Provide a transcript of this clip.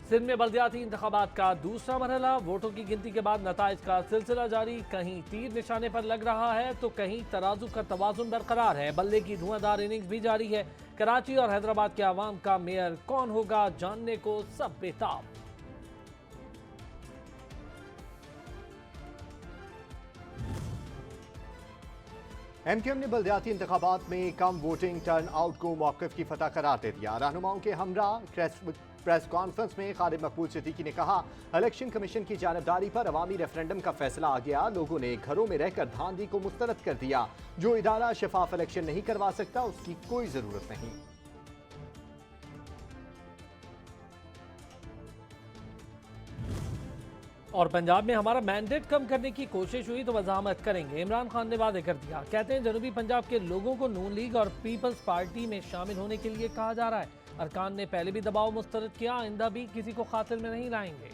सिंध में बल्दियाती इंतखाबात का दूसरा मरहला, वोटों की गिनती के बाद नताइज का सिलसिला जारी। कहीं तीर निशाने पर लग रहा है तो कहीं तराजू का तवाजुन बरकरार है। बल्ले की धुआंधार इनिंग्स भी जारी है। कराची और हैदराबाद के आवाम का मेयर कौन होगा, जानने को सब बेताब। एमक्यूएम ने बल्दियाती इंतखाबात में कम वोटिंग टर्न आउट को मौक़िफ़ की फतह करार दे दिया। रहनुमाओं के हमरा प्रेस कॉन्फ्रेंस में खालिद मकबूल सिद्दीकी ने कहा, इलेक्शन कमीशन की जानबदारी पर अवामी रेफरेंडम का फैसला आ गया। लोगों ने घरों में रहकर धांधली को मुस्तरद कर दिया। जो इदारा शफाफ इलेक्शन नहीं करवा सकता उसकी कोई जरूरत नहीं। और पंजाब में हमारा मैंडेट कम करने की कोशिश हुई तो वजामत करेंगे, इमरान खान ने वादे कर दिया। कहते हैं जनूबी पंजाब के लोगों को नून लीग और पीपल्स पार्टी में शामिल होने के लिए कहा जा रहा है। अरकान ने पहले भी दबाव मुस्तरद किया, आइंदा भी किसी को खातिर में नहीं लाएंगे।